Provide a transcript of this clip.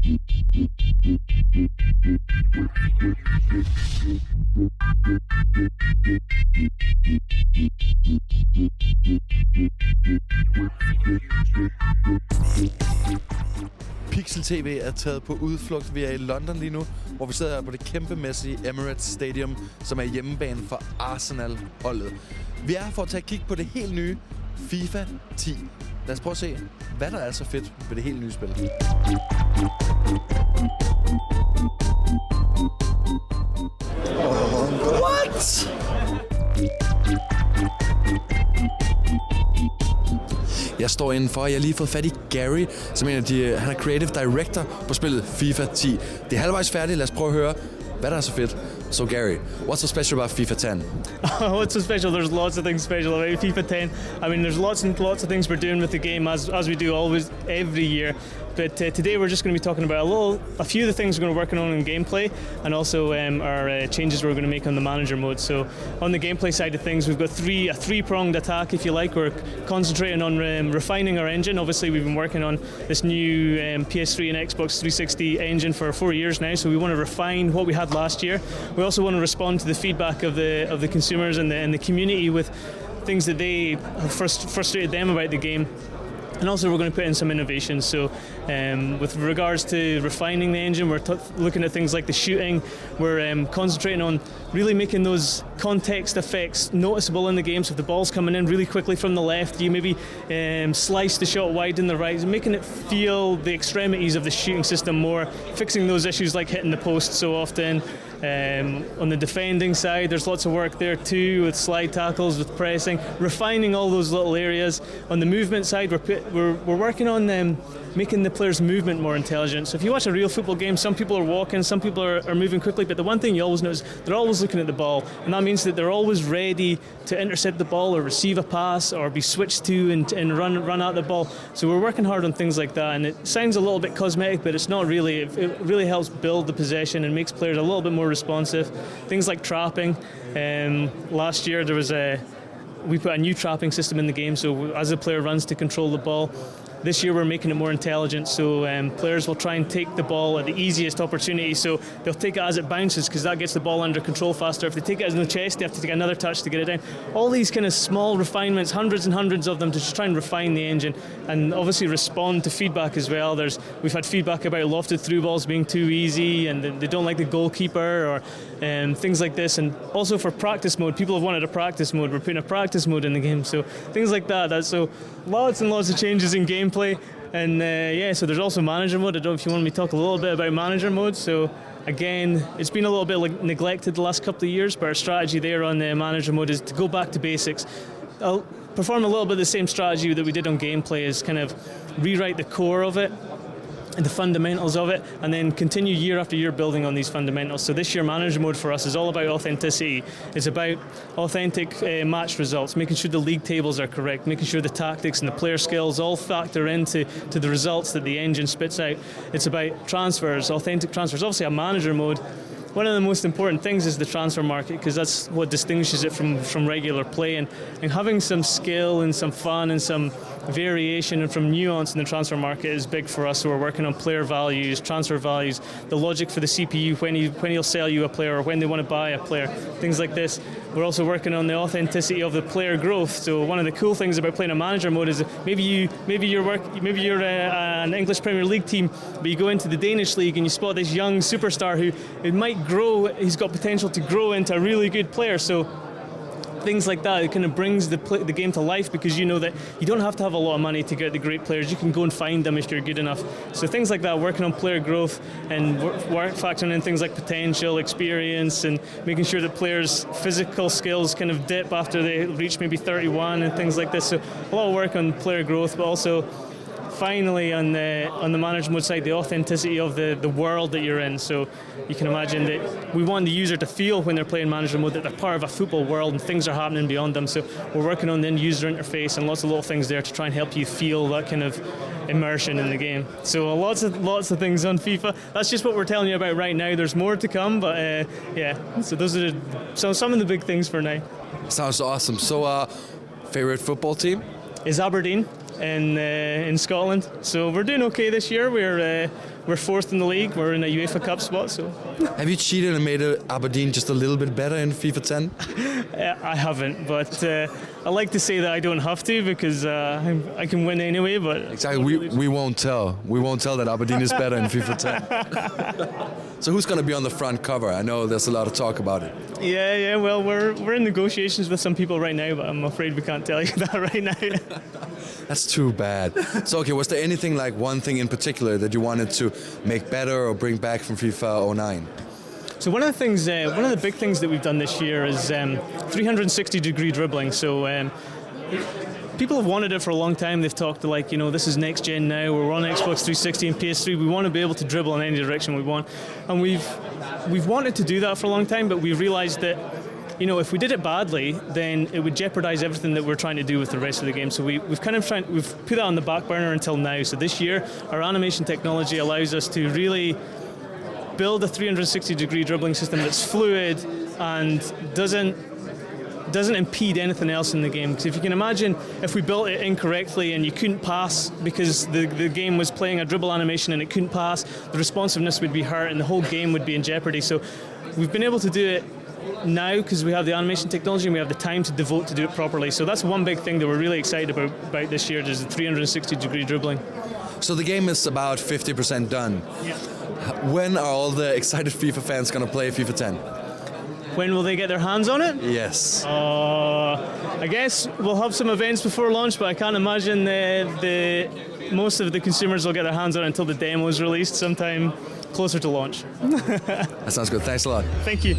Pixel TV er taget på udflugt. Vi er i London lige nu, hvor vi sidder på det kæmpemæssige Emirates Stadium, som er hjemmebane for Arsenal-holdet. Vi er her for at tage et kig på det helt nye FIFA 10. Lad os prøve at se, hvad der er så fedt ved det helt nye spil. What? Jeg står indenfor, jeg har lige fået fat i Gary, som han er creative director på spillet FIFA 10. Det er halvvejs færdigt, lad os prøve at høre, hvad der er så fedt. So Gary, what's so special about FIFA 10? What's so special? There's lots of things special about FIFA 10. I mean, there's lots and lots of things we're doing with the game as we do always every year. But today we're just going to be talking about a few of the things we're going to be working on in gameplay, and also our changes we're going to make on the manager mode. So on the gameplay side of things, we've got a three-pronged attack, if you like. We're concentrating on refining our engine. Obviously, we've been working on this new PS3 and Xbox 360 engine for 4 years now, so we want to refine what we had last year. We also want to respond to the feedback of the consumers and the community with things that they have frustrated them about the game. And also we're going to put in some innovations. So with regards to refining the engine, we're looking at things like the shooting. We're concentrating on really making those context effects noticeable in the game. So if the ball's coming in really quickly from the left, you maybe slice the shot wide in the right, making it feel the extremities of the shooting system more, fixing those issues like hitting the post so often. On the defending side, there's lots of work there too, with slide tackles, with pressing, refining all those little areas. On the movement side, we're working on making the players' movement more intelligent. So if you watch a real football game, some people are walking, some people are moving quickly, but the one thing you always notice, they're always looking at the ball, and that means that they're always ready to intercept the ball or receive a pass or be switched to and run at the ball. So we're working hard on things like that, and it sounds a little bit cosmetic, but it's not really. It really helps build the possession and makes players a little bit more responsive. Things like trapping. Last year we put a new trapping system in the game, so as the player runs to control the ball. This year we're making it more intelligent, so players will try and take the ball at the easiest opportunity. So they'll take it as it bounces, because that gets the ball under control faster. If they take it in the chest, they have to take another touch to get it down. All these kind of small refinements, hundreds and hundreds of them, to just try and refine the engine and obviously respond to feedback as well. We've had feedback about lofted through balls being too easy, and they don't like the goalkeeper, or things like this. And also for practice mode, people have wanted a practice mode. We're putting a practice mode in the game, so things like that. So lots and lots of changes in gameplay. And so there's also manager mode. I don't know if you want me to talk a little bit about manager mode. So again, it's been a little bit neglected the last couple of years, but our strategy there on the manager mode is to go back to basics. I'll perform a little bit of the same strategy that we did on gameplay, is kind of rewrite the core of it, the fundamentals of it, and then continue year after year building on these fundamentals. So this year manager mode for us is all about authenticity. It's about authentic match results, making sure the league tables are correct, making sure the tactics and the player skills all factor into the results that the engine spits out. It's about transfers, authentic transfers. Obviously a manager mode, one of the most important things is the transfer market, because that's what distinguishes it from regular play, and having some skill and some fun and some variation and from nuance in the transfer market is big for us. So we're working on player values, transfer values, the logic for the CPU, when he'll sell you a player or when they want to buy a player, things like this. We're also working on the authenticity of the player growth. So one of the cool things about playing a manager mode is maybe you're an English Premier League team, but you go into the Danish league and you spot this young superstar who it might grow. He's got potential to grow into a really good player. So things like that, it kind of brings the game to life, because you know that you don't have to have a lot of money to get the great players. You can go and find them if you're good enough. So things like that, working on player growth and factoring in things like potential, experience, and making sure that players' physical skills kind of dip after they reach maybe 31 and things like this. So a lot of work on player growth, but also finally on the manager mode side, the authenticity of the world that you're in. So you can imagine that we want the user to feel when they're playing manager mode that they're part of a football world and things are happening beyond them. So we're working on the user interface and lots of little things there to try and help you feel that kind of immersion in the game. So lots of things on FIFA. That's just what we're telling you about right now. There's more to come, but so those are some of the big things for now. Sounds awesome. So favorite football team? Is Aberdeen in Scotland. So we're doing okay this year. we're fourth in the league. We're in a UEFA Cup spot. So, have you cheated and made Aberdeen just a little bit better in FIFA 10? I haven't, but I like to say that I don't have to because I can win anyway. But exactly, we won't tell. We won't tell that Aberdeen is better in FIFA 10. So who's going to be on the front cover? I know there's a lot of talk about it. Yeah. Well, we're in negotiations with some people right now, but I'm afraid we can't tell you that right now. That's too bad. So, okay, was there anything like one thing in particular that you wanted to make better or bring back from FIFA 09? So one of the big things that we've done this year is 360-degree dribbling. So people have wanted it for a long time. They've talked to this is next gen now. We're on Xbox 360 and PS3. We want to be able to dribble in any direction we want, and we've wanted to do that for a long time. But we've realised that, if we did it badly, then it would jeopardize everything that we're trying to do with the rest of the game. So we've put that on the back burner until now. So this year, our animation technology allows us to really build a 360-degree dribbling system that's fluid and doesn't impede anything else in the game. Because if you can imagine, if we built it incorrectly and you couldn't pass because the game was playing a dribble animation and it couldn't pass, the responsiveness would be hurt and the whole game would be in jeopardy. So we've been able to do it now because we have the animation technology and we have the time to devote to do it properly. So that's one big thing that we're really excited about this year, is the 360-degree dribbling. So the game is about 50% done. Yeah. When are all the excited FIFA fans going to play FIFA 10? When will they get their hands on it? Yes. I guess we'll have some events before launch, but I can't imagine most of the consumers will get their hands on it until the demo is released sometime closer to launch. That sounds good. Thanks a lot. Thank you.